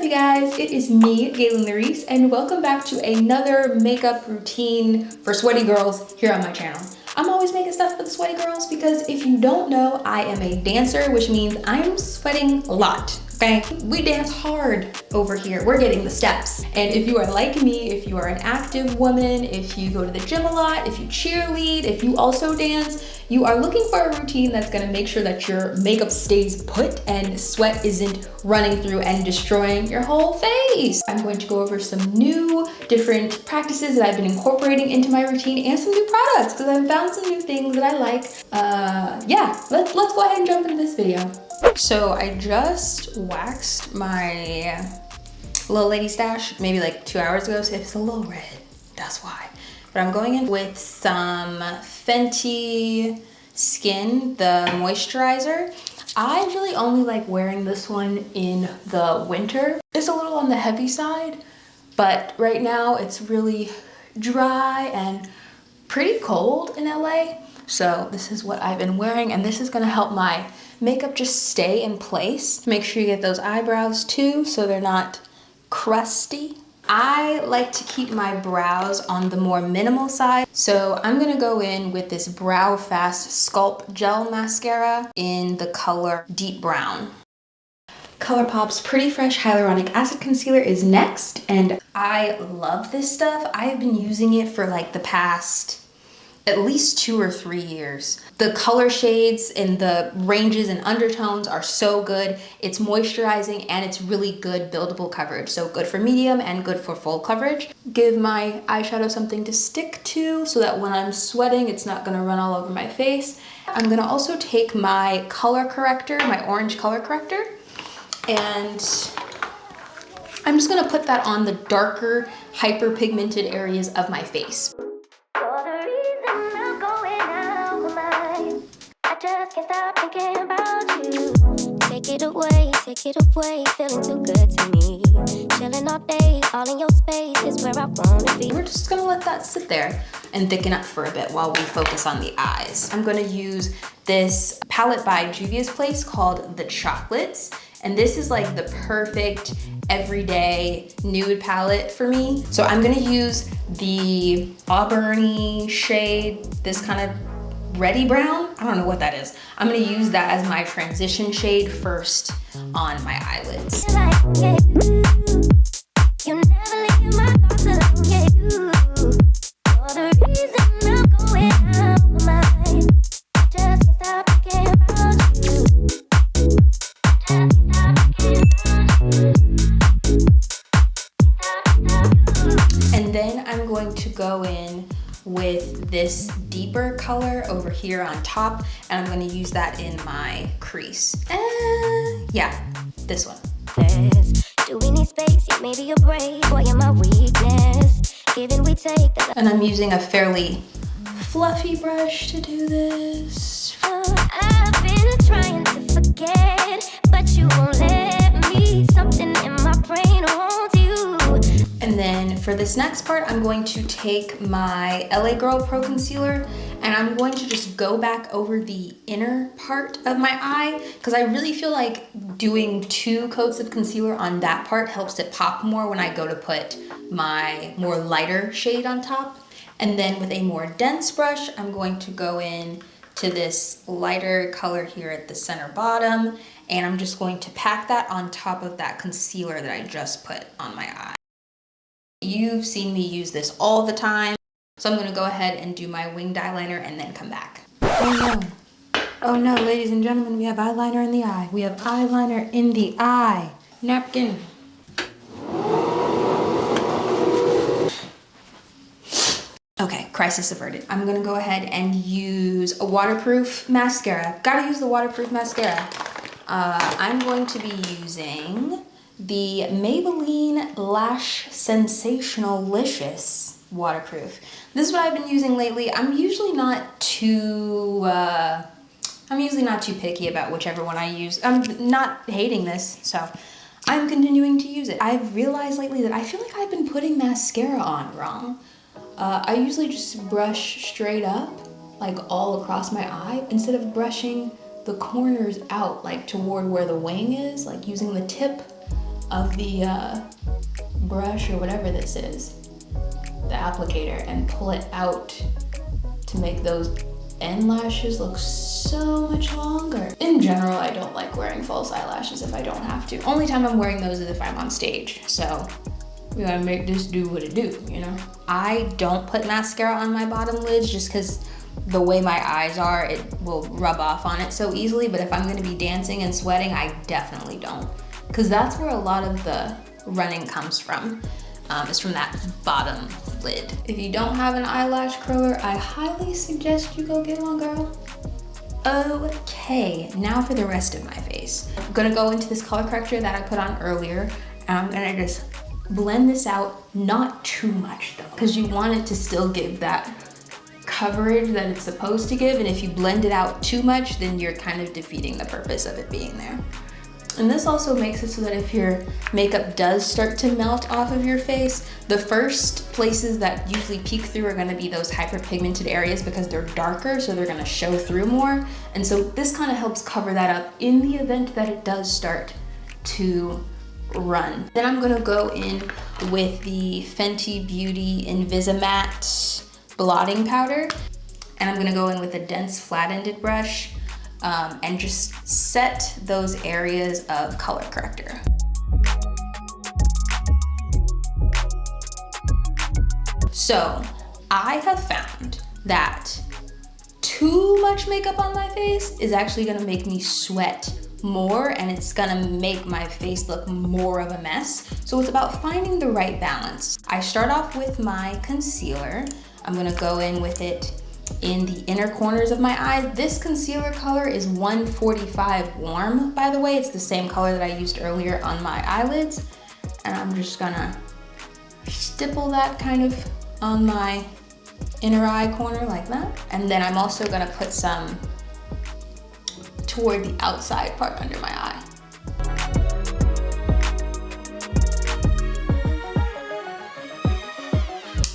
up, you guys? It is me, Gaylyn Lareese, and welcome back to another makeup routine for sweaty girls here on my channel. I'm always making stuff for the sweaty girls because if you don't know, I am a dancer, which means I'm sweating a lot, okay? We dance hard over here. We're getting the steps. And if you are like me, if you are an active woman, if you go to the gym a lot, if you cheerlead, if you also dance, you are looking for a routine that's gonna make sure that your makeup stays put and sweat isn't running through and destroying your whole face. I'm going to go over some new different practices that I've been incorporating into my routine and some new products because I've found some new things that I like. Yeah, let's go ahead and jump into this video. So I just waxed my little lady stash maybe like 2 hours ago, so if it's a little red, that's why. But I'm going in with some Fenty Skin, the moisturizer. I really only like wearing this one in the winter. It's a little on the heavy side, but right now it's really dry and pretty cold in LA. So this is what I've been wearing, and this is gonna help my makeup just stay in place. Make sure you get those eyebrows too, so they're not crusty. I like to keep my brows on the more minimal side, so I'm gonna go in with this Brow Fast Sculpt Gel Mascara in the color Deep Brown. ColourPop's Pretty Fresh Hyaluronic Acid Concealer is next, and I love this stuff. I've been using it for like the past at least 2 or 3 years. The color shades and the ranges and undertones are so good. It's moisturizing and it's really good buildable coverage. So good for medium and good for full coverage. Give my eyeshadow something to stick to so that when I'm sweating, it's not gonna run all over my face. I'm gonna also take my color corrector, my orange color corrector, and I'm just gonna put that on the darker, hyperpigmented areas of my face. Just can't stop thinking about you. Take it away, feeling too good to me. Chilling all day, all in your space is where I wanna be. We're just gonna let that sit there and thicken up for a bit while we focus on the eyes. I'm gonna use this palette by Juvia's Place called The Chocolates. And this is like the perfect everyday nude palette for me. So I'm gonna use the auburny shade, this kind of reddy brown. I don't know what that is. I'm gonna use that as my transition shade first on my eyelids. And then I'm going to go in with this deeper color over here on top, and I'm going to use that in my crease. Yeah, this one. Do we need space? Yeah, maybe a break. Boy, you're my weakness. Given we take. And I'm using a fairly fluffy brush to do this. I've been trying to forget, but you won't let me. Something in my brain wants you. And then for this next part, I'm going to take my LA Girl Pro Concealer and I'm going to just go back over the inner part of my eye because I really feel like doing 2 coats of concealer on that part helps it pop more when I go to put my more lighter shade on top. And then with a more dense brush, I'm going to go in to this lighter color here at the center bottom, and I'm just going to pack that on top of that concealer that I just put on my eye. You've seen me use this all the time, so I'm gonna go ahead and do my winged eyeliner and then come back. Oh no. Oh no, ladies and gentlemen, we have eyeliner in the eye. We have eyeliner in the eye. Napkin. Okay, crisis averted. I'm gonna go ahead and use a waterproof mascara. Gotta use the waterproof mascara. I'm going to be using the Maybelline Lash Sensationalicious waterproof. This is what I've been using lately. I'm usually not too picky about whichever one I use. I'm not hating this, so I'm continuing to use it. I've realized lately that I feel like I've been putting mascara on wrong. I usually just brush straight up, like all across my eye, instead of brushing the corners out, like toward where the wing is, like using the tip of the brush or whatever this is, the applicator, and pull it out to make those end lashes look so much longer. In general, I don't like wearing false eyelashes if I don't have to. Only time I'm wearing those is if I'm on stage. So we gotta make this do what it do, you know? I don't put mascara on my bottom lids just because the way my eyes are, it will rub off on it so easily. But if I'm gonna be dancing and sweating, I definitely don't. Because that's where a lot of the running comes from, is from that bottom lid. If you don't have an eyelash curler, I highly suggest you go get one, girl. Okay, now for the rest of my face. I'm gonna go into this color corrector that I put on earlier, and I'm gonna just blend this out, not too much though, because you want it to still give that coverage that it's supposed to give, and if you blend it out too much, then you're kind of defeating the purpose of it being there. And this also makes it so that if your makeup does start to melt off of your face, the first places that usually peek through are gonna be those hyperpigmented areas because they're darker, so they're gonna show through more. And so this kind of helps cover that up in the event that it does start to run. Then I'm gonna go in with the Fenty Beauty Invisimatte blotting powder, and I'm gonna go in with a dense flat-ended brush and just set those areas of color corrector. So I have found that too much makeup on my face is actually gonna make me sweat more, and it's gonna make my face look more of a mess. So it's about finding the right balance. I start off with my concealer. I'm gonna go in with it in the inner corners of my eyes. This concealer color is 145 Warm, by the way. It's the same color that I used earlier on my eyelids. And I'm just gonna stipple that kind of on my inner eye corner like that. And then I'm also gonna put some toward the outside part under my eye.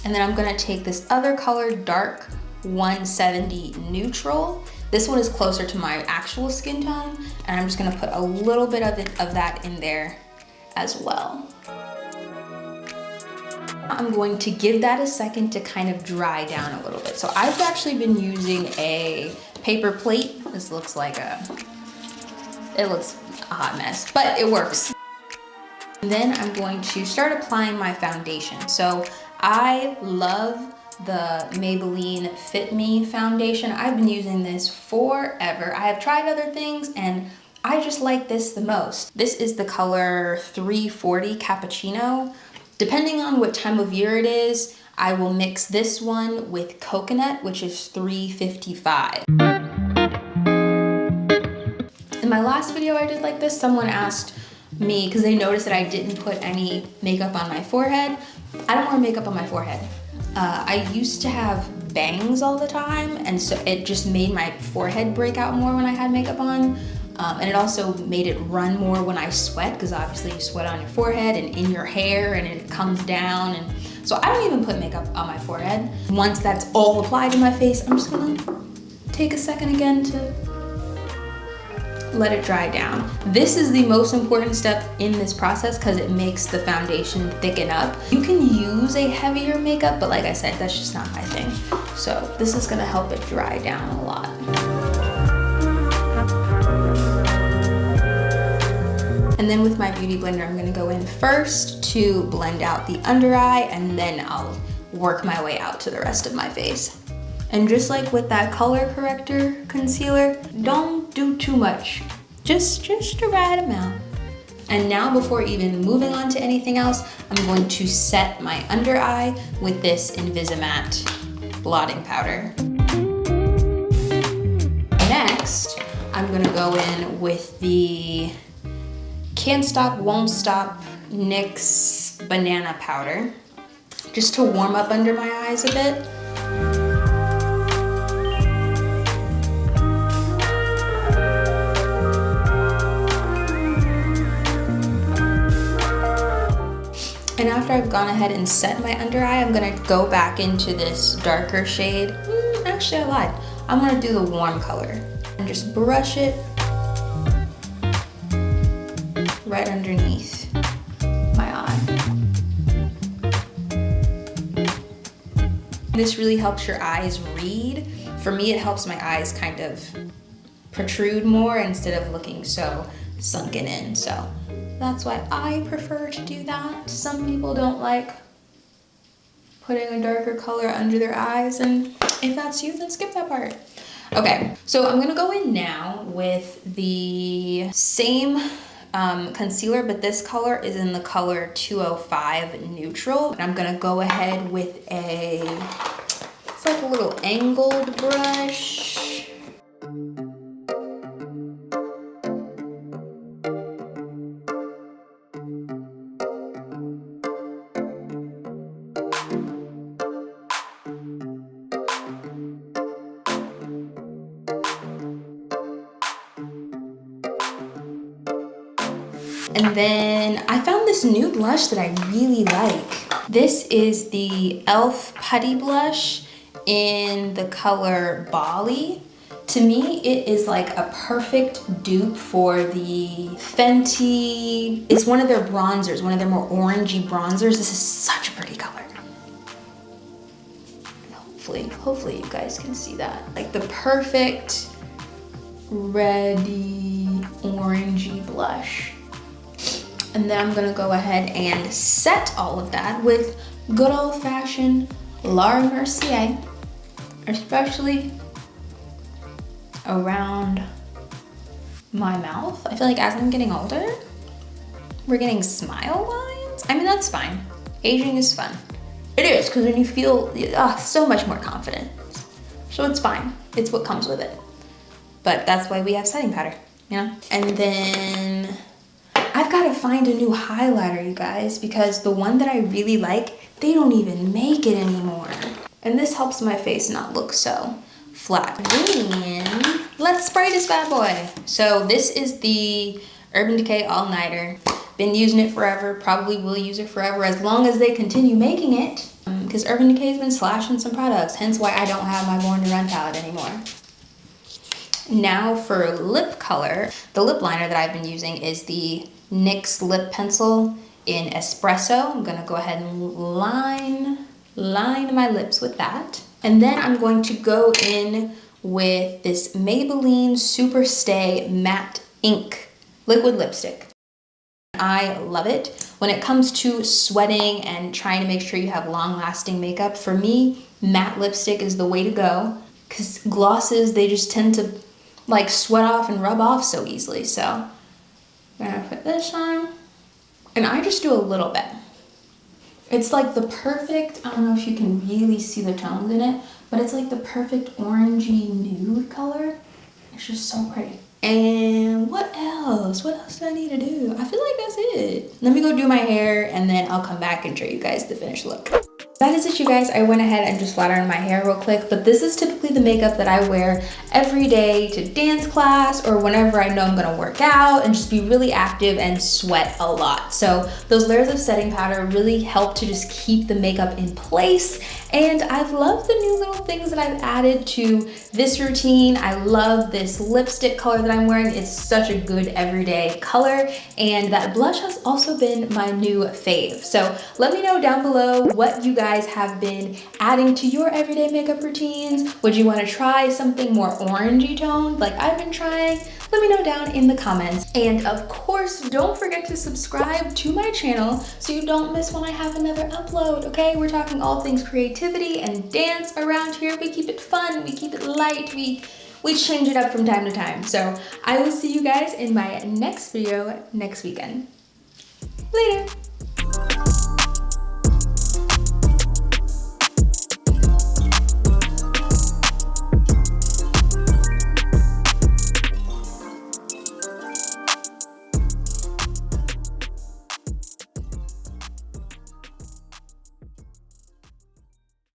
And then I'm gonna take this other color, dark 170 Neutral. This one is closer to my actual skin tone, and I'm just gonna put a little bit of that in there as well. I'm going to give that a second to kind of dry down a little bit. So I've actually been using a paper plate. This looks like it looks a hot mess, but it works. And then I'm going to start applying my foundation. So I love the Maybelline Fit Me foundation. I've been using this forever. I have tried other things and I just like this the most. This is the color 340 Cappuccino. Depending on what time of year it is, I will mix this one with Coconut, which is 355. In my last video I did like this, someone asked me, because they noticed that I didn't put any makeup on my forehead. I don't wear makeup on my forehead. I used to have bangs all the time, and so it just made my forehead break out more when I had makeup on. And it also made it run more when I sweat, because obviously you sweat on your forehead and in your hair and it comes down. And so I don't even put makeup on my forehead. Once that's all applied to my face, I'm just gonna take a second again to let it dry down. This is the most important step in this process because it makes the foundation thicken up. You can use a heavier makeup, but like I said, that's just not my thing. So this is gonna help it dry down a lot. And then with my beauty blender, I'm gonna go in first to blend out the under eye, and then I'll work my way out to the rest of my face. And just like with that color corrector concealer, don't do too much. Just the right amount. And now before even moving on to anything else, I'm going to set my under eye with this Invisimatte blotting powder. Next, I'm gonna go in with the Can't Stop, Won't Stop NYX banana powder, just to warm up under my eyes a bit. And after I've gone ahead and set my under eye, I'm gonna go back into this darker shade. Actually, I lied. I'm gonna do the warm color and just brush it right underneath This really helps your eyes read. For me, it helps my eyes kind of protrude more instead of looking so sunken in. So that's why I prefer to do that. Some people don't like putting a darker color under their eyes, and if that's you, then skip that part. Okay, so I'm gonna go in now with the same concealer, but this color is in the color 205 Neutral. And I'm gonna go ahead with it's like a little angled brush. And then I found this new blush that I really like. This is the e.l.f. Putty Blush in the color Bali. To me, it is like a perfect dupe for the Fenty. It's one of their bronzers, one of their more orangey bronzers. This is such a pretty color. And hopefully you guys can see that. Like the perfect reddy orangey blush. And then I'm gonna go ahead and set all of that with good old-fashioned Laura Mercier, especially around my mouth. I feel like as I'm getting older, we're getting smile lines. I mean, that's fine. Aging is fun. It is, because then you feel so much more confident. So it's fine. It's what comes with it. But that's why we have setting powder, you know? And then I've got to find a new highlighter, you guys, because the one that I really like, they don't even make it anymore. And this helps my face not look so flat. Then let's spray this bad boy. So this is the Urban Decay All Nighter. Been using it forever, probably will use it forever as long as they continue making it. Because Urban Decay's been slashing some products, hence why I don't have my Born to Run palette anymore. Now for lip color, the lip liner that I've been using is the NYX Lip Pencil in Espresso. I'm gonna go ahead and line my lips with that. And then I'm going to go in with this Maybelline Superstay Matte Ink liquid lipstick. I love it. When it comes to sweating and trying to make sure you have long-lasting makeup, for me, matte lipstick is the way to go, because glosses, they just tend to like sweat off and rub off so easily. So I'm gonna put this on, and I just do a little bit. It's like the perfect, I don't know if you can really see the tones in it, but it's like the perfect orangey nude color. It's just so pretty. And what else? What else do I need to do? I feel like that's it. Let me go do my hair, and then I'll come back and show you guys the finished look. That is it, you guys. I went ahead and just flat ironed my hair real quick, but this is typically the makeup that I wear every day to dance class or whenever I know I'm gonna work out and just be really active and sweat a lot. So those layers of setting powder really help to just keep the makeup in place. And I've loved the new little things that I've added to this routine. I love this lipstick color that I'm wearing. It's such a good everyday color. And that blush has also been my new fave. So let me know down below what you guys have been adding to your everyday makeup routines. Would you want to try something more orangey toned like I've been trying? Let me know down in the comments. And of course, don't forget to subscribe to my channel so you don't miss when I have another upload, okay? We're talking all things creativity and dance around here. We keep it fun, we keep it light, we change it up from time to time. So I will see you guys in my next video next weekend. Later.